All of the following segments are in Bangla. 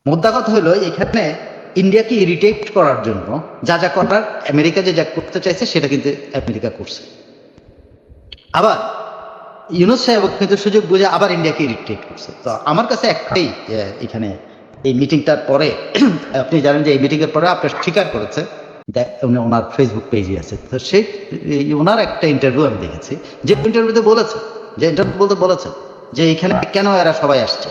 মোদ্দা কথা হলো এখানে ইন্ডিয়াকে ইরিটেট করার জন্য যা যা করার আমেরিকা যে যা করতে চাইছে সেটা কিন্তু আমেরিকা করছে। আবার ইউনূস সাহেব কিন্তু সুযোগ বুঝে আবার ইন্ডিয়াকে ইরিটেট করছে। তো আমার কাছে একটাই এখানে এই মিটিংটার পরে আপনি জানেন যে এই মিটিং এর পরে আপনার স্বীকার করেছে, উনি ওনার ফেসবুক পেজে আছে, তো সেই ওনার একটা ইন্টারভিউ আমি দেখেছি, যে ইন্টারভিউতে বলেছে, যে ইন্টারভিউ বলতে বলেছে যে এখানে কেন এরা সবাই আসছে।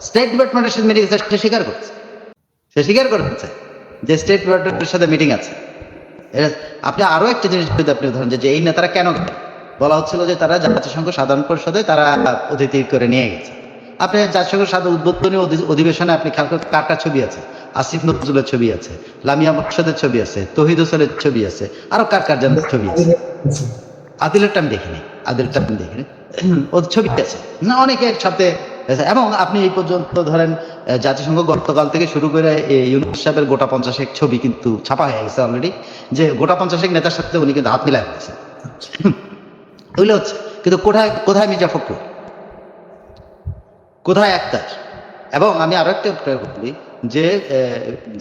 স্টেট ডিপার্টমেন্টের সাথে মিটিং আছে, সে স্বীকার করছে, সে স্বীকার করেছে যে স্টেট ডিপার্টমেন্টের সাথে মিটিং আছে। আপনি আরো একটা জিনিস যদি আপনি ধরেন যে এই নেতারা কেন গেল, বলা হচ্ছিল যে তারা জাতিসংঘ সাধারণ পরিষদে তারা অতিথি করে নিয়ে গেছে। আপনি জাতিসংঘ সাধারণ উদ্বোধনী অধিবেশনে আপনি খেয়াল করে কার কার ছবি আছে, আসিফ নজরুলের ছবি আছে, লামিয়া মোর্শেদের ছবি আছে, তৌহিদ হোসেনের ছবি আছে, আরো কার কার যেন ছবি আছে। আদিলেরটা আমি দেখিনি, আদিলটা আমি দেখিনি, ওর ছবি আছে না অনেকের সাথে। এবং আপনি এই পর্যন্ত ধরেন জাতিসংঘ গতকাল থেকে শুরু করে ইউনূস সাহেবের গোটা 50 ছবি কিন্তু ছাপা হয়ে গেছে অলরেডি, যে গোটা 50 নেতার সাথে উনি কিন্তু হাত মিলায় ফেলেছে। বুঝলে হচ্ছে, কিন্তু কোথায় কোথায় মির্জা ফখরুল, কোথায় আক্তার? এবং আমি আরো একটা বলি যে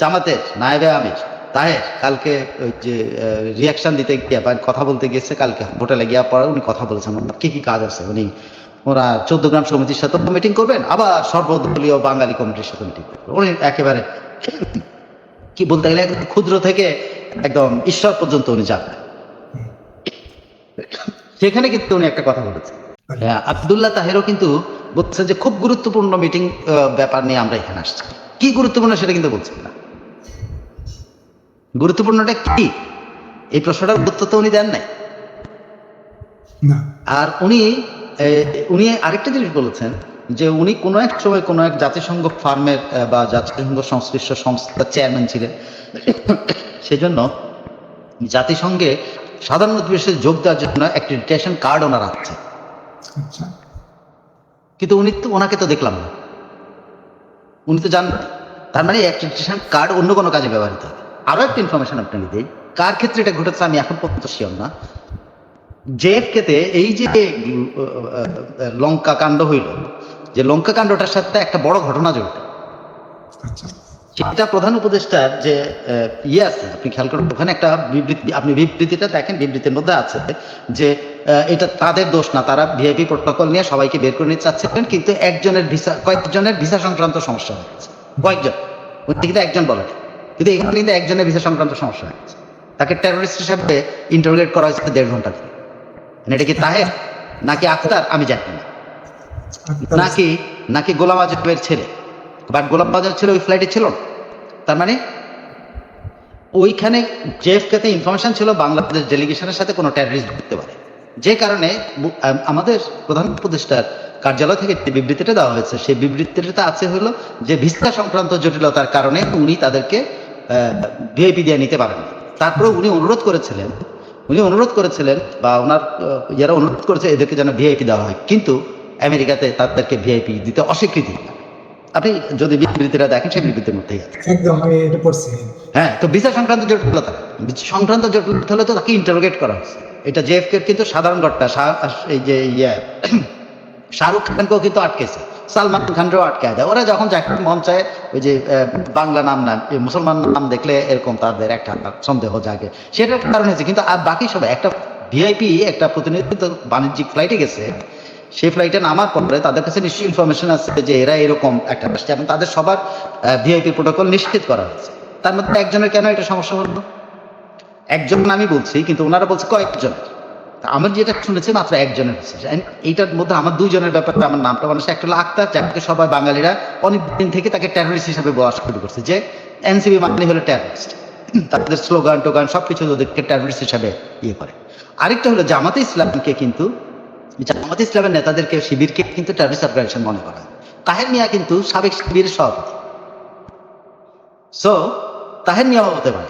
জামাতের নায়েবে আমির তাহের কালকে ওই যে রিয়াকশন দিতে গিয়ে বা কথা বলতে গিয়েছে, কালকে হোটেলে গিয়ে পরে উনি কথা বলেছেন কি কি কাজ আছে। উনি ওরা 14 গ্রাম সমিতির সাথে মিটিং করবেন, আবার সর্বদলীয় বাঙালি কমিটির সাথে মিটিং করবেন। উনি একেবারে কি বলতে গেলে একদম ক্ষুদ্র থেকে একদম ঈশ্বর পর্যন্ত উনি যাবেন। সেখানে কিন্তু উনি একটা কথা বলেছেন, আব্দুল্লাহ তাহেরও কিন্তু বলছে যে খুব গুরুত্বপূর্ণ মিটিং ব্যাপার নিয়ে আমরা এখানে আসছি। কি গুরুত্বপূর্ণ সেটা কিন্তু বলছেন না। গুরুত্বপূর্ণটা কি এই প্রশ্নটার উত্তর তো উনি দেন নাই। আর উনি আরেকটা জিনিস বলেছেন যে উনি কোনো এক সময় কোনো এক জাতিসংঘ ফার্মের বা জাতিসংঘ সংশ্লিষ্ট সংস্থার চেয়ারম্যান ছিলেন, সেজন্য জাতিসংঘে সাধারণ অধিবেশনে যোগ দেওয়ার জন্য অ্যাক্রেডিটেশন কার্ড ওনার আছে। কিন্তু উনি তো ওনাকে তো দেখলাম না, উনি তো জানেন। তার মানে অ্যাক্রেডিটেশন কার্ড অন্য কোনো কাজে ব্যবহৃত হবে। আরো একটা ইনফরমেশন আপনাকে দিই, কার ক্ষেত্রে এটা ঘটেছে আমি এখন পর্যন্ত শিওর না। জেএফকেতে এই যে লঙ্কা কাণ্ড হইল, যে লঙ্কা কাণ্ডটার সাথে একটা বড় ঘটনা জড়িত। সেটা প্রধান উপদেষ্টার যে ইয়ে আছে, আপনি খেয়াল করুন ওখানে একটা বিবৃতি, আপনি বিবৃতিটা দেখেন, বিবৃতির মধ্যে আছে যে এটা তাদের দোষ না, তারা ভিআইপি প্রোটোকল নিয়ে সবাইকে বের করে নিতে চাচ্ছিলেন, কিন্তু একজনের ভিসা, কয়েকজনের ভিসা সংক্রান্ত সমস্যা হয়ে গেছে। কয়েকজন, কিন্তু একজন বলেন, কিন্তু এখানে কিন্তু একজনের ভিসা সংক্রান্ত সমস্যা হয়ে গেছে। তাকে টেররিস্ট হিসাবে ইন্টারোগেট করা হয়েছে 1.5 ঘন্টা ধরে। এটা কি তাহের নাকি আক্তার আমি জানি না, নাকি নাকি গোলাম আজমের ছেলে, বাট গোলাম আজমের ছেলে ওই ফ্লাইটে ছিল না। তার মানে ওইখানে জেএফকেতে ইনফরমেশন ছিল বাংলাদেশ ডেলিগেশনের সাথে কোনো টেররিস্ট ঢুকতে পারে, যে কারণে আমাদের প্রধান উপদেষ্টার কার্যালয় থেকে যে বিবৃতিটা দেওয়া হয়েছে, সেই বিবৃতিটা আছে হলো যে ভিসা সংক্রান্ত জটিলতার কারণে উনি তাদেরকে ভিআইপি দিয়ে নিতে পারেন। তারপরে উনি অনুরোধ করেছিলেন বা ওনার যারা অনুরোধ করেছে এদেরকে যেন ভিআইপি দেওয়া হয়, কিন্তু আমেরিকাতে তাদেরকে ভিআইপি দিতে অস্বীকৃতি। আপনি যদি বিবৃতিটা দেখেন সেই বিবৃতির মধ্যেই আছে একদম, আমি এটা পড়ছি। হ্যাঁ, তো ভিসা সংক্রান্ত জটিলতা হলে তো তাকে ইন্টারোগেট করা হচ্ছে। এটা জেএফকে কিন্তু সাধারণ ঘটনা, এই যে শাহরুখ খানকেও কিন্তু আটকেছে, সালমান খানকেও আটকায় দেয়। ওরা যখন যাকে মন চায় ওই যে বাংলা নাম না মুসলমান নাম দেখলে এরকম তাদের একটা সন্দেহ জাগে, সেটার কারণ হয়েছে। কিন্তু আর বাকি সবাই একটা ভিআইপি একটা প্রতিনিধিত্ব বাণিজ্যিক ফ্লাইটে গেছে, সেই ফ্লাইটে নামার পরে তাদের কাছে নিশ্চয়ই ইনফরমেশন আছে যে এরা এরকম একটা আসছে এবং তাদের সবার ভিআইপি প্রোটোকল নিশ্চিত করা হয়েছে। তার মধ্যে একজনের কেন এটা সমস্যা হলো? একজন আমি বলছি, কিন্তু ওনারা বলছে কয়েকজন। আমার যেটা শুনেছি মাত্র একজনের হচ্ছে। এইটার মধ্যে আমার 2 জনের ব্যাপারে আমার নামটা মানুষ, একটা হলো আক্তার, যাকে সবাই বাঙালিরা অনেকদিন থেকে তাকে টেররিস্ট হিসেবে বলা শুরু করছে, যে এনসিবি মানে হলো টেররিস্ট, তাদের স্লোগান টোগান সবকিছু ওদেরকে টেররিস্ট হিসাবে ইয়ে করে। আরেকটা হলো জামাতে ইসলামকে, কিন্তু জামাতে ইসলামের নেতাদেরকে শিবিরকে কিন্তু টেররিস্ট অর্গানাইজেশন মনে করা হয়। তাহের মিয়া কিন্তু সাবেক শিবিরের সভাপতি, সো তাহের মিয়া হতে পারে।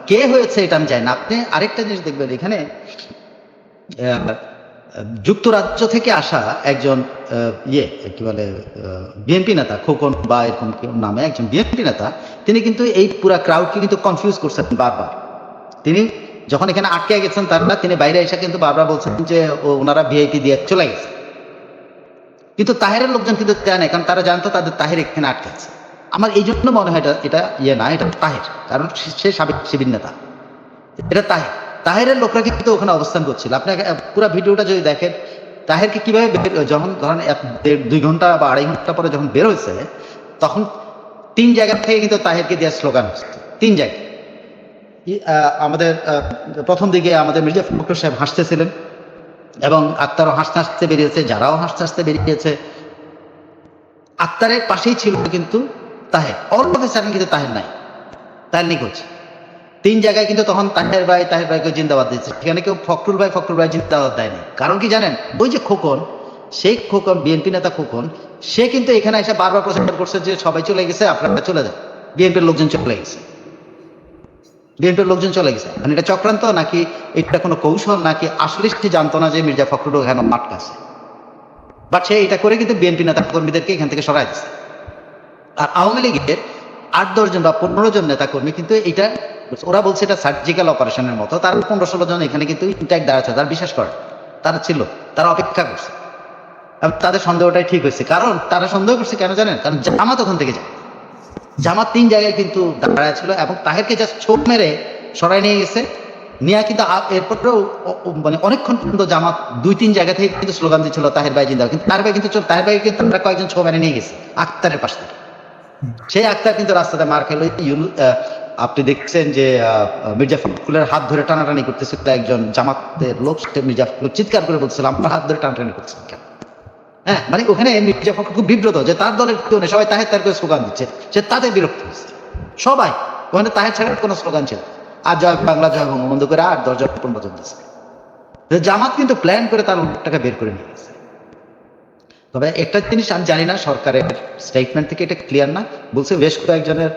কে হয়েছে এটা আমি জানি না। আপনি আরেকটা জিনিস দেখবেন, এখানে যুক্তরাজ্য থেকে আসা একজন কি বলে বিএনপি নেতা, খোকন বা এরকম নামে একজন বিএনপি নেতা, তিনি কিন্তু এই পুরা ক্রাউডকে কিন্তু কনফিউজ করছেন বারবার। তিনি যখন এখানে আটকে গেছেন তারা, তিনি বাইরে এসে কিন্তু বারবার বলছেন যে ওনারা ভিআইপি দিয়ে চলে গেছে, কিন্তু তাহেরের লোকজন কিন্তু দেয় না, কারণ তারা জানতো তাদের তাহের এখানে আটকে আছে। আমার এই জন্য মনে হয় এটা ইয়ে না, এটা তাহের, কারণ সে সাবেক শিবির নেতা। এটা তাহেরের লোকরা কিন্তু ওখানে অবস্থান করছিল। আপনাকে পুরো ভিডিওটা যদি দেখেন, তাহেরকে কিভাবে যখন ধরেন 1-2 ঘন্টা বা 2.5 ঘন্টা পরে যখন বের হয়েছে, তখন 3 জায়গা থেকে কিন্তু তাহেরকে দেওয়ার স্লোগান হচ্ছে, 3 জায়গায়। আমাদের প্রথম দিকে আমাদের মির্জা ফখরুল সাহেব হাসতেছিলেন, এবং আক্তারও হাসতে হাসতে বেরিয়েছে, যারাও হাসতে হাসতে বেরিয়েছে। আক্তারের পাশেই ছিল কিন্তু Taher, all of a sudden কিন্তু তাহের নাই, তাহের নিখোঁজ। 3 জায়গায় কিন্তু তখন তাহের ভাইকে জিন্দাবাদ দিচ্ছে, সেখানে কেউ ফখরুল ভাই জিন্দাবাদ দেয়নি। কারণ কি জানেন, ওই যে খোকন, সেই খোকন বিএনপি নেতা খোকন, সে কিন্তু এখানে এসে বারবার প্রচার করছে যে সবাই চলে গেছে, আপনারা চলে যান, বিএনপির লোকজন চলে গেছে। মানে এটা চক্রান্ত নাকি এটা কোনো কৌশল, নাকি আসলে সে জানতো না যে মির্জা ফখরুল এখানে আটকাছে, বাট সে এটা করে কিন্তু বিএনপি নেতা কর্মীদেরকে এখান থেকে সরাই দিচ্ছে। আর আওয়ামী লীগের 8-10 জন বা 15 জন নেতা কর্মী কিন্তু এটা, ওরা বলছে এটা সার্জিক্যাল অপারেশনের মতো, তার 15-16 জন এখানে কিন্তু ইনট্যাক্ট দাঁড়াচ্ছে, তারা বিশ্বাস করে, তারা ছিল, তারা অপেক্ষা করছে। তাদের সন্দেহটাই ঠিক হয়েছে। কারণ তারা সন্দেহ করছে কেন জানেন, কারণ জামাত ওখান থেকে যায়, জামাত 3 জায়গায় কিন্তু দাঁড়ায় ছিল, এবং তাহেরকে জাস্ট ছোপ মেরে সরাই নিয়ে গেছে। নিয়ে কিন্তু এরপরেও মানে অনেকক্ষণ পর্যন্ত জামাত 2-3 জায়গা থেকে কিন্তু স্লোগান দিচ্ছিল তাহের ভাই জিন্দাবাদ, কিন্তু তাহের ভাই কিন্তু আমরা কয়েকজন ছোপ মেরে নিয়ে গেছে আক্তারের পাশ থেকে। সেই আক্তার কিন্তু রাস্তাতে মার খেলো। আপনি দেখছেন যে মির্জা ফখরুলের হাত ধরে টানাটানি করতেছিল একজন জামাতের লোক, মির্জা ফখরুল চিৎকার করে বলছিল আমরা হাত ধরে টানাটানি করছিলাম কেন। হ্যাঁ, মানে ওখানে মির্জা ফখরুল খুব বিব্রত যে তার দলের কেউ নেই, সবাই তাহের করে স্লোগান দিচ্ছে, সে তাদের বিরক্ত হচ্ছে সবাই। ওখানে তাহের ছাড়া কোনো স্লোগান ছিল, আর জয় বাংলা জয় বঙ্গবন্ধু করে 8-10 জন দিচ্ছে। জামাত কিন্তু প্ল্যান করে তার লোকটাকে বের করে নিয়ে গেছে। তবে একটা জিনিস আমি জানি না, সরকারের স্টেটমেন্ট থেকে এটা ক্লিয়ার না, বলছে বেশ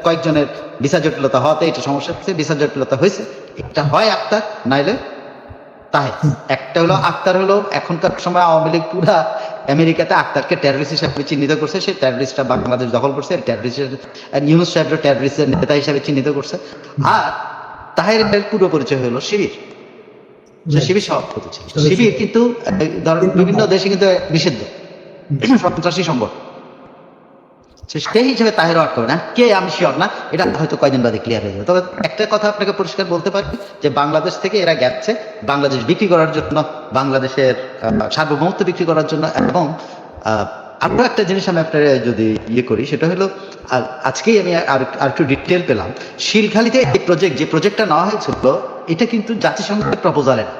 কয়েকজনের ভিসা জটিলতা হওয়াতে এটা সমস্যা হচ্ছে, ভিসা জটিলতা হয়েছে, এটা হয় আক্তার নাইলে তাহের। একটা হলো আক্তার হলো এখনকার সময় আওয়ামী লীগ পুরা আমেরিকাতে আক্তারকে টেররিস্ট হিসাবে চিহ্নিত করছে, সেই টেররিস্টটা বাংলাদেশ দখল করছে, টেররিস্টের ইউনুস সাহেব টেররিস্টের নেতা হিসাবে চিহ্নিত করছে। আর তাহেরের পুরো পরিচয় হলো শিবির, যে শিবির সভাপতি ছিল। শিবির কিন্তু ধরেন বিভিন্ন দেশে কিন্তু নিষিদ্ধ সন্ত্রাসী সংগঠন, সেই হিসেবে তাহেরও আটকাবে না। কে আমি শিওর না, এটা হয়তো কয়দিন বাদে ক্লিয়ার হয়ে যাবে। তবে একটা কথা আপনাকে পরিষ্কার বলতে পারি যে বাংলাদেশ থেকে এরা গেছে বাংলাদেশ বিক্রি করার জন্য, বাংলাদেশের সার্বভৌমত্ব বিক্রি করার জন্য। এবং আরো একটা জিনিস আমি আপনার যদি ইয়ে করি, সেটা হলো আজকেই আমি আর একটু ডিটেল পেলাম, শিলখালিতে এই যে প্রজেক্টটা নেওয়া হয়েছিল, এটা কিন্তু জাতিসংঘের প্রপোজালে না,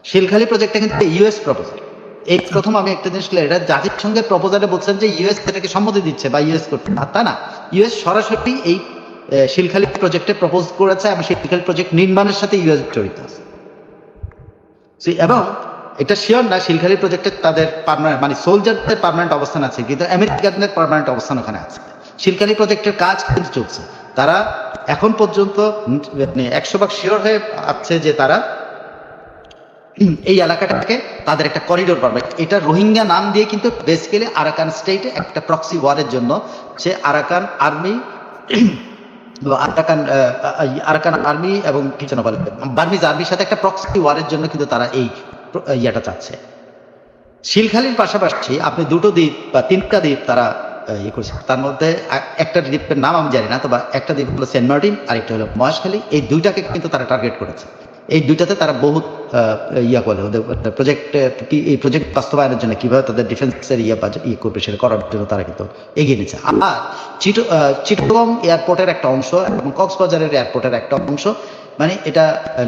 শিলখালি প্রজেক্টটা কিন্তু ইউএস প্রপোজাল। এই প্রথম আমি একটা জিনিস, এটা জাতিসংঘের প্রপোজালে বলছেন যে ইউএস এটাকে সম্মতি দিচ্ছে বা ইউএস করতে, তা না, ইউএস সরাসরি এই শিলখালি প্রজেক্টে প্রপোজ করেছে, এবং শিলখালি প্রজেক্ট নির্মাণের সাথে ইউএস জড়িত আছে। এবং এটা শিওর না শিলখালি প্রজেক্টে তাদের পার্মানেন্ট মানে সোলজারদের পার্মানেন্ট অবস্থান আছে, কিন্তু আমেরিকানদের পার্মানেন্ট অবস্থান ওখানে আছে। শিলখালি প্রজেক্টের কাজ কিন্তু চলছে, তারা এখন পর্যন্ত 100% শিওর হয়ে আছে যে তারা এই এলাকাটাকে তাদের একটা করিডোর পাবে। এটা রোহিঙ্গা নাম দিয়ে কিন্তু বেসিক্যালি আরাকান স্টেটে একটা প্রক্সি ওয়ারের জন্য, সে আরাকান আর্মি এবং কি যেন বলে বার্মিজ আর্মির সাথে একটা প্রক্সি ওয়ারের জন্য কিন্তু তারা এই ইয়েটা চাচ্ছে। শিলখালির পাশাপাশি আপনি 2টো দ্বীপ বা 3টা দ্বীপ তারা ইয়ে করছে, তার মধ্যে একটা দ্বীপের নাম আমি জানি না, তবে একটা দ্বীপ হলো সেন্ট মার্টিন, আরেকটা হলো মহেশখালী। এই 2টাকে কিন্তু তারা টার্গেট করেছে। এই 2টাতে তারা বহুত ইয়া করে ওদের এই প্রজেক্ট বাস্তবায়নের জন্য কিভাবে তাদের ডিফেন্সের ইয়ে করবে সেটা করার জন্য তারা কিন্তু এগিয়ে নিচ্ছে। আর চিটগং এয়ারপোর্টের একটা অংশ এবং কক্সবাজারের এয়ারপোর্টের একটা অংশ, মানে এটা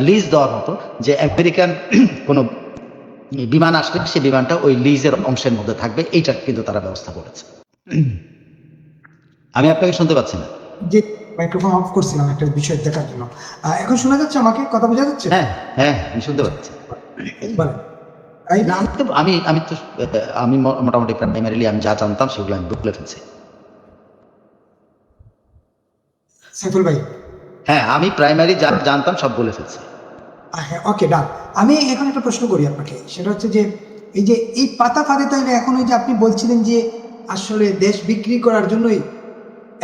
লিজ দেওয়ার মতো, যে আমেরিকান কোনো বিমান আসলে সেই বিমানটা ওই লিজের অংশের মধ্যে থাকবে, এইটা কিন্তু তারা ব্যবস্থা করেছে। আমি আপনাকে শুনতে পাচ্ছি না, যে মাইক্রোফোন অফ করছিলাম একটা বিষয় দেখার জন্য। এখন শোনা যাচ্ছে? আমাকে কথা বোঝা যাচ্ছে? হ্যাঁ হ্যাঁ, আমি শুনতে পাচ্ছি। আমি মোটামুটি প্রাইমারিলি আমি যা জানতাম সেগুলো আমি বলে ফেলছি। সাইফুল ভাই, হ্যাঁ, আমি প্রাইমারি যা জানতাম সব বলে ফেলছি। হ্যাঁ, ওকে, ডান। আমি এখন একটা প্রশ্ন করি আপনাকে, সেটা হচ্ছে যে এই পাতা ফাঁদে তাইলে এখন ওই যে আপনি বলছিলেন যে আসলে দেশ বিক্রি করার জন্যই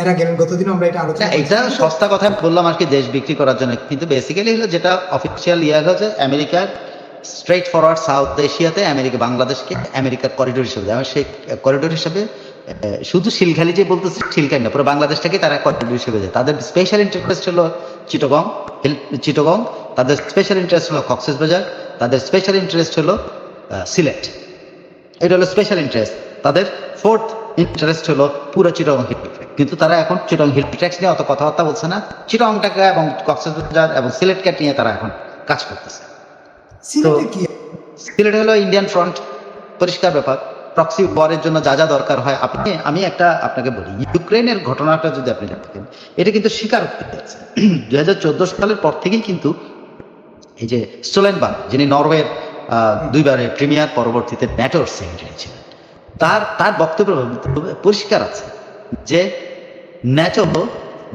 এরা গেলেন, গতদিন আমরা এটা আলোচনা, এটা সস্তা কথা বললাম আর কি, দেশ বিক্রি করার জন্য, কিন্তু বেসিক্যালি হলো যেটা অফিসিয়াল ইয়ে হচ্ছে আমেরিকার স্ট্রেট ফরওয়ার্ড সাউথ এশিয়াতে আমেরিকা বাংলাদেশকে আমেরিকার করিডোর হিসেবে দেয়, সেই করিডোর হিসেবে শুধু শিলখালি যে বলতেছে শিলখালি না, পুরো বাংলাদেশটাকে তারা কন্ট্রিবিউট করে। তাদের স্পেশাল ইন্টারেস্ট হলো চিটগং, তাদের স্পেশাল ইন্টারেস্ট হলো কক্সবাজার, তাদের স্পেশাল ইন্টারেস্ট হলো সিলেট। এটা হলো স্পেশাল ইন্টারেস্ট। তাদের ফোর্থ ইন্টারেস্ট হলো পুরো চিটগং হিল ট্র্যাক্ট। কিন্তু তারা এখন চিটগং হিল ট্র্যাক্ট নিয়ে অত কথাবার্তা বলছে না, চিটগংটাকে এবং কক্সবাজার এবং সিলেটকে নিয়ে তারা এখন কাজ করতেছে। সিলেটে কি সিলেট হলো ইন্ডিয়ান ফ্রন্ট, পরিষ্কার ব্যাপার। প্রক্সি ওয়ারের জন্য যা যা দরকার হয়, আমি একটা আপনাকে বলি, ইউক্রেনের ঘটনাটা যদি আপনি দেখেন, এটা কিন্তু স্বীকার করতে যাচ্ছে 2014 সালের পর থেকেই কিন্তু এই যে স্টোলেনবার্গ, যিনি নরওয়ের দুইবারের প্রিমিয়ার, পরবর্তীতে ন্যাটোর সেক্রেটারি ছিলেন, তার বক্তব্য পরিষ্কার আছে যে ন্যাটো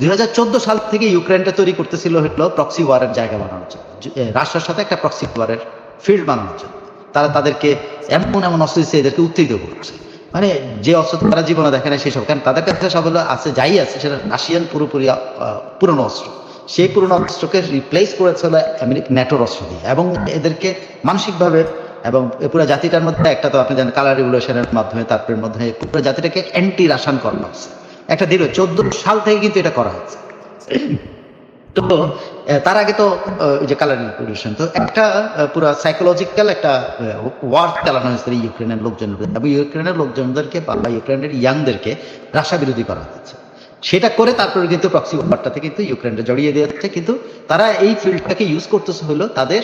2014 সাল থেকে ইউক্রেনটা তৈরি করতেছিল হলো প্রক্সি ওয়ারের জায়গা বানানোর জন্য, রাশিয়ার সাথে একটা প্রক্সি ওয়ারের ফিল্ড বানানোর জন্য। তারা তাদেরকে এমন অস্ত্র দিচ্ছে, এদেরকে উত্তেজিত করছে, মানে যে অস্ত্র তারা জীবনে দেখে না সেসব। কারণ তাদের কাছে সব হলো আছে, যাই আছে সেটা রাশিয়ান পুরোপুরি পুরনো অস্ত্র। সেই পুরনো অস্ত্রকে রিপ্লেস করেছে হলো ন্যাটোর অস্ত্র দিয়ে, এবং এদেরকে মানসিকভাবে এবং পুরো জাতিটার মধ্যে একটা, তো আপনি জানেন কালার রিভলিউশনের মাধ্যমে তারপরে মধ্যে পুরো জাতিটাকে অ্যান্টি রাশান করা হচ্ছে একটা দীর্ঘ 14 সাল থেকে কিন্তু এটা করা হচ্ছে। তো তার আগে তো ওই যে কালার রিভলিউশন, তো একটা পুরো সাইকোলজিক্যাল একটা ওয়ার চালানো হয়েছে ইউক্রেনের লোকজনের, এবং ইউক্রেনের লোকজনদেরকে বা ইউক্রেনের ইয়াংদেরকে রাশিয়া বিরোধী করা হচ্ছে। সেটা করে তারপরে কিন্তু প্রক্সি ওয়ারটাতে কিন্তু ইউক্রেনটা জড়িয়ে দিয়েছে। কিন্তু তারা এই ফিল্ডটাকে ইউজ করতেছে হলো তাদের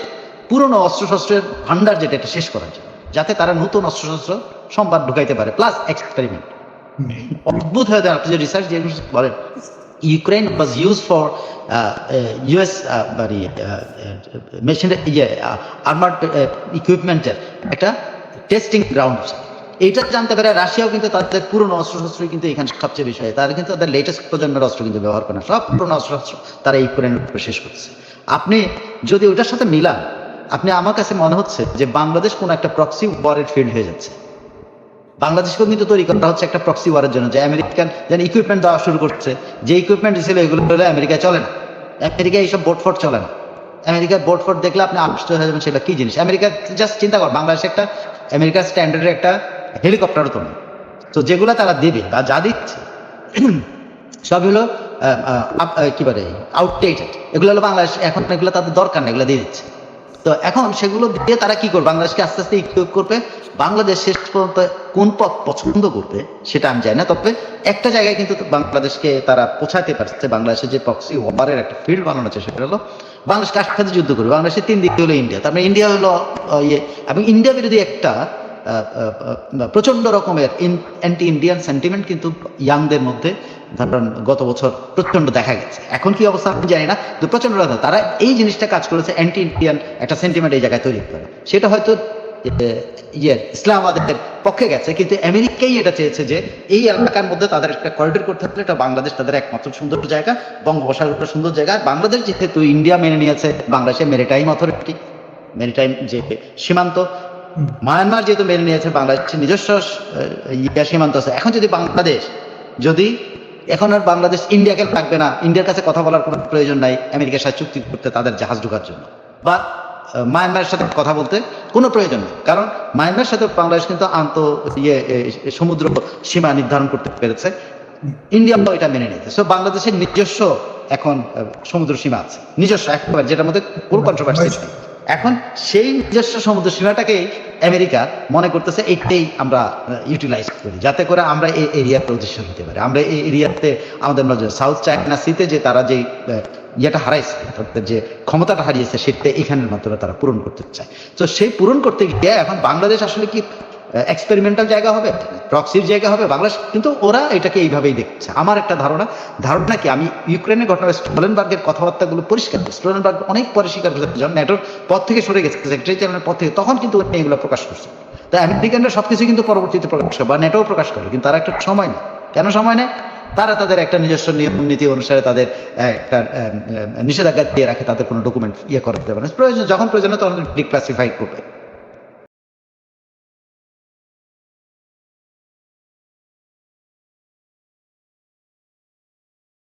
পুরনো অস্ত্রশস্ত্রের ভান্ডার যেটা, এটা শেষ করার জন্য, যাতে তারা নতুন অস্ত্রশস্ত্র সম্বাদ ঢুকাইতে পারে, প্লাস এক্সপেরিমেন্ট। অদ্ভুত হয়ে যায়, আপনি যে রিসার্চ যে বলেন, Ukraine was used for US machine armoured ইকুইপমেন্টের একটা টেস্টিং গ্রাউন্ড। এইটা জানতে পারে রাশিয়াও কিন্তু তাদের পুরনো অস্ত্রশস্ত্র কিন্তু এখানে সবচেয়ে বেশি হয়। তারা কিন্তু তাদের লেটেস্ট প্রজন্মের অস্ত্র কিন্তু ব্যবহার করে না, সব পুরনো অস্ত্রশস্ত্র তারা ইউক্রেনের উপরে শেষ করছে। আপনি যদি ওইটার সাথে মিলান, আপনি, আমার কাছে মনে হচ্ছে যে বাংলাদেশ কোনো একটা প্রক্সি ওয়ারের ফিল্ড হয়ে যাচ্ছে। বাংলাদেশকেও কিন্তু তৈরি করা হচ্ছে একটা প্রক্সি ওয়ারের জন্য, যে আমেরিকান যেন ইকুইপমেন্ট দেওয়া শুরু করছে, যে ইকুইপমেন্ট দিয়েছিল এগুলো হলে আমেরিকায় চলে না, আমেরিকায় এইসব বোটফোর্ট চলে না। আমেরিকার বোটফোর্ট দেখলে আপনি আশ্চর্য হয়ে যাবেন সেটা কি জিনিস। আমেরিকা জাস্ট চিন্তা কর, বাংলাদেশে একটা আমেরিকার স্ট্যান্ডার্ডের একটা হেলিকপ্টারও তো নেই। তো যেগুলো তারা দেবে বা যা দিচ্ছে সব হলো কি বলে আউটডেটেড, এগুলো হলো বাংলাদেশ এখন এগুলো তাদের দরকার নেই, এগুলো দিয়ে দিচ্ছে। তো এখন সেগুলো দিয়ে তারা কি করবে, বাংলাদেশকে আস্তে আস্তে ইকুইপ করবে। বাংলাদেশ শেষ পর্যন্ত কোন পথ পছন্দ করবে সেটা আমি জানি না, তবে একটা জায়গায় কিন্তু বাংলাদেশকে তারা পৌঁছাতে পারছে। বাংলাদেশের যে প্রক্সি ওয়ারের একটা ফিল্ড বানানো হচ্ছে, সেটা হলো বাংলাদেশ কার সাথে যুদ্ধ করবে। বাংলাদেশের 3 দিকে হলো ইন্ডিয়া, তারপরে ইন্ডিয়া হলো এবং ইন্ডিয়া বিরোধী একটা প্রচন্ড রকমের অ্যান্টি ইন্ডিয়ান সেন্টিমেন্ট কিন্তু ইয়াংদের মধ্যে ধরেন গত বছর প্রচন্ড দেখা গেছে। এখন কি অবস্থা আমি জানি না, তো প্রচন্ড তারা এই জিনিসটা কাজ করেছে, অ্যান্টি ইন্ডিয়ান একটা সেন্টিমেন্ট এই জায়গায় তৈরি করে। সেটা হয়তো ইসলামাবাদের পক্ষে গেছে, কিন্তু আমেরিকাই এটা চেয়েছে যে এই এলাকার মধ্যে তাদের একটা করিডোর করতে হবে। এটা বাংলাদেশ তাদের একমাত্র সুন্দর জায়গা, বঙ্গোপসাগরটা সুন্দর জায়গা। বাংলাদেশ যেহেতু ইন্ডিয়া মেনে নিয়েছে বাংলাদেশের মেরিটাইম অথরিটি, মেরিটাইম যে সীমান্ত, মায়ানমার যেহেতু মেনে নিয়েছে বাংলাদেশের নিজস্ব সীমান্ত আছে। এখন যদি বাংলাদেশ এখন আর বাংলাদেশ ইন্ডিয়াকে লাগবে না, ইন্ডিয়ার কাছে কথা বলার কোনো প্রয়োজন নাই আমেরিকার সাথে চুক্তি করতে তাদের জাহাজ ঢোকার জন্য, বা মায়ানমারের সাথে কথা বলতে কোনো প্রয়োজন নেই, কারণ মায়ানমারের সাথে বাংলাদেশ কিন্তু সমুদ্র সীমা নির্ধারণ করতে পেরেছে, ইন্ডিয়া তো এটা মেনে নিয়েছে। সো বাংলাদেশের নিজস্ব এখন সমুদ্র সীমা আছে, নিজস্ব একেবারে, যেটার মধ্যে কোনো কন্ট্রোভার্সি নেই। এখন সেই নিজস্ব সমুদ্র সীমাটাকে আমেরিকা মনে করতেছে এইটাই আমরা ইউটিলাইজ করি, যাতে করে আমরা এই এরিয়ার পজিশন হতে পারি। আমরা এই এরিয়াতে আমাদের সাউথ চায়না সিতে যে তারা যে ইয়েটা হারাইছে, তাদের যে ক্ষমতাটা হারিয়েছে, সেটা এখানের মাধ্যমে তারা পূরণ করতে চায়। তো সেই পূরণ করতে গিয়ে এখন বাংলাদেশ আসলে কি এক্সপেরিমেন্টাল জায়গা হবে, প্রক্সির জায়গা হবে বাংলাদেশ, কিন্তু ওরা এটাকে এইভাবেই দেখছে। আমার একটা ধারণা কি, আমি ইউক্রেনের ঘটনা, স্টোলেনবার্গের কথাবার্তাগুলো পরিষ্কার, স্টোলেনবার্গ অনেক পরে স্বীকার করেছে যখন ন্যাটোর পদ থেকে সরে গেছে, সেক্রেটারি জেনারেলের পদ থেকে, তখন কিন্তু এগুলো প্রকাশ করছে। তাই আমেরিকানরা সবকিছু কিন্তু পরবর্তীতে প্রকাশ করে, বা ন্যাটোও প্রকাশ করে, কিন্তু তারা একটা সময় নেই। কেন সময় নেই? তারা তাদের একটা নিজস্ব নিয়ম নীতি অনুসারে তাদের একটা নিষেধাজ্ঞা দিয়ে রাখে, তাদের কোনো ডকুমেন্ট করতে পারে, যখন প্রয়োজন তখন ডিক্লাসিফাই করবে।